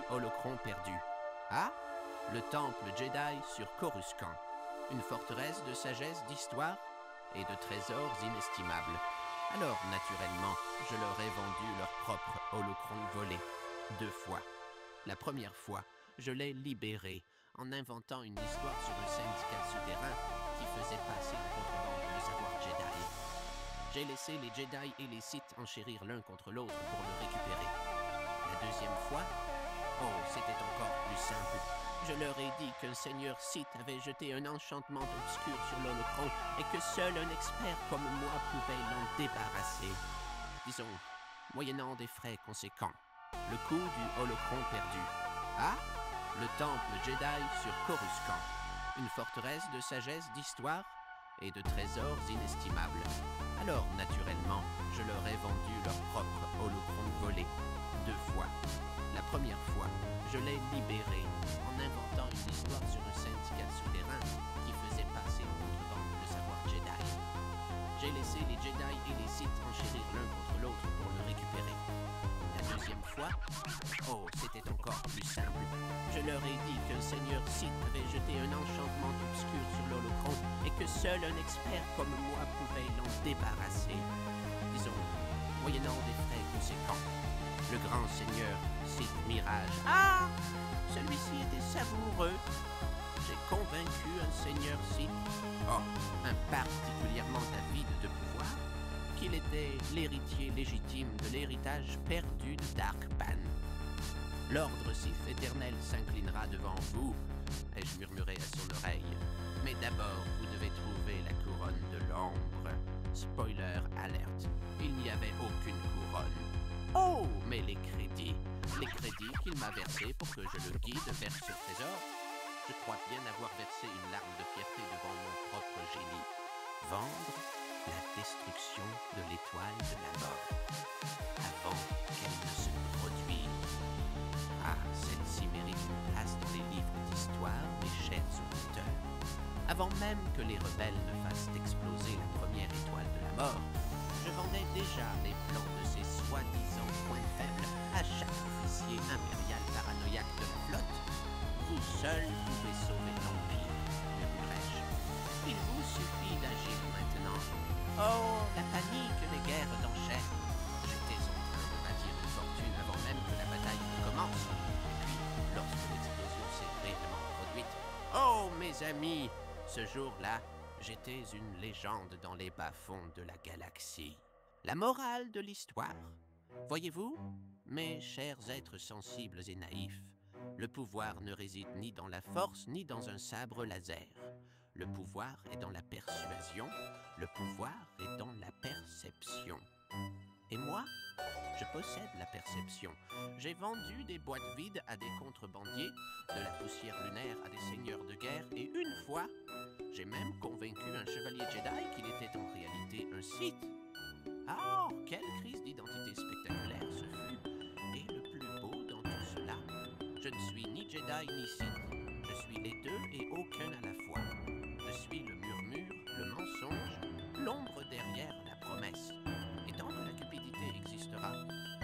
holocron perdu. Ah, le temple Jedi sur Coruscant. Une forteresse de sagesse, d'histoire et de trésors inestimables. Alors, naturellement, je leur ai vendu leur propre holocron volé. 2 fois. La première fois, je l'ai libéré en inventant une histoire sur un syndicat souterrain qui faisait passer la contrebande de savoir Jedi. J'ai laissé les Jedi et les Sith enchérir l'un contre l'autre pour le récupérer. La deuxième fois, oh, c'était encore plus simple. Je leur ai dit qu'un seigneur Sith avait jeté un enchantement obscur sur l'holocron et que seul un expert comme moi pouvait l'en débarrasser. Disons, moyennant des frais conséquents. Le coût du holocron perdu. Ah, le temple Jedi sur Coruscant. Une forteresse de sagesse, d'histoire et de trésors inestimables. Alors, naturellement, je leur ai vendu leur propre holocron volé. 2 fois. La première fois, je l'ai libéré en inventant une histoire sur un syndicat souterrain qui faisait passer en contrebande le savoir Jedi. J'ai laissé les Jedi et les Sith enchérir l'un contre l'autre pour le récupérer. La deuxième fois, oh, c'était encore plus simple. Je leur ai dit qu'un seigneur Sith avait jeté un enchantement obscur sur l'holocron et que seul un expert comme moi pouvait l'en débarrasser. Disons, moyennant des frais conséquents. Le grand seigneur Sith Mirage. Ah! Celui-ci était savoureux. J'ai convaincu un seigneur Sith, oh, un particulièrement avide de pouvoir, qu'il était l'héritier légitime de l'héritage perdu de Dark Ban. L'ordre Sith éternel s'inclinera devant vous, ai-je murmuré à son oreille. Mais d'abord, vous devez trouver la couronne de l'ombre. Spoiler alerte, il n'y avait aucune couronne. Oh, mais les crédits qu'il m'a versés pour que je le guide vers ce trésor, je crois bien avoir versé une larme de fierté devant mon propre génie. Vendre la destruction de l'étoile de la mort, avant qu'elle ne se produise. Ah, celle-ci mérite une place dans les livres d'histoire, mes chers auditeurs. Avant même que les rebelles ne fassent exploser la première étoile de la mort, je vendais déjà les plans de ces soi-disant points faibles à chaque officier impérial paranoïaque de la flotte. Vous seul pouvez sauver l'Empire, murmurai-je. Il vous suffit d'agir maintenant. Oh, la panique des guerres d'enchères. J'étais en train de bâtir une fortune avant même que la bataille ne commence. Et puis, lorsque l'explosion s'est réellement produite, oh, mes amis, ce jour-là, j'étais une légende dans les bas-fonds de la galaxie. La morale de l'histoire. Voyez-vous, mes chers êtres sensibles et naïfs, le pouvoir ne réside ni dans la force ni dans un sabre laser. Le pouvoir est dans la persuasion, le pouvoir est dans la perception. Et moi, je possède la perception. J'ai vendu des boîtes vides à des contrebandiers, de la poussière lunaire à des seigneurs de guerre, et une fois, j'ai même convaincu un chevalier Jedi qu'il était en réalité un Sith. Ah, quelle crise d'identité spectaculaire ce fut! Et le plus beau dans tout cela, je ne suis ni Jedi ni Sith. Je suis les deux et aucun à la fois. Je suis le murmure, le mensonge, l'ombre derrière la promesse. Et tant que la cupidité existera,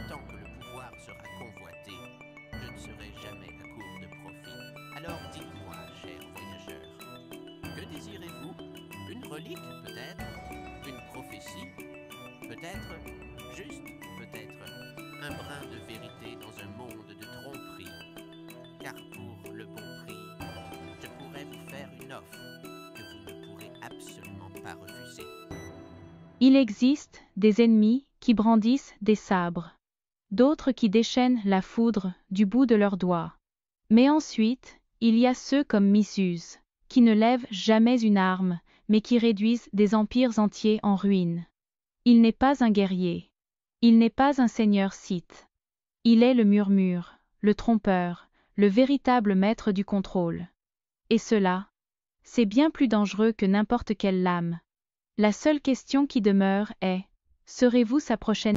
tant que le pouvoir sera convoité, je ne serai jamais à court de profit. Alors dites-moi, chers voyageurs, que désirez-vous? Une relique, peut-être? Une prophétie? Peut-être, juste peut-être, un brin de vérité dans un monde de tromperie. Car pour le bon prix, je pourrais vous faire une offre que vous ne pourrez absolument pas refuser. Il existe des ennemis qui brandissent des sabres, d'autres qui déchaînent la foudre du bout de leurs doigts. Mais ensuite, il y a ceux comme Misuse, qui ne lèvent jamais une arme, mais qui réduisent des empires entiers en ruine. Il n'est pas un guerrier. Il n'est pas un seigneur Sith. Il est le murmure, le trompeur, le véritable maître du contrôle. Et cela, c'est bien plus dangereux que n'importe quelle lame. La seule question qui demeure est, serez-vous sa prochaine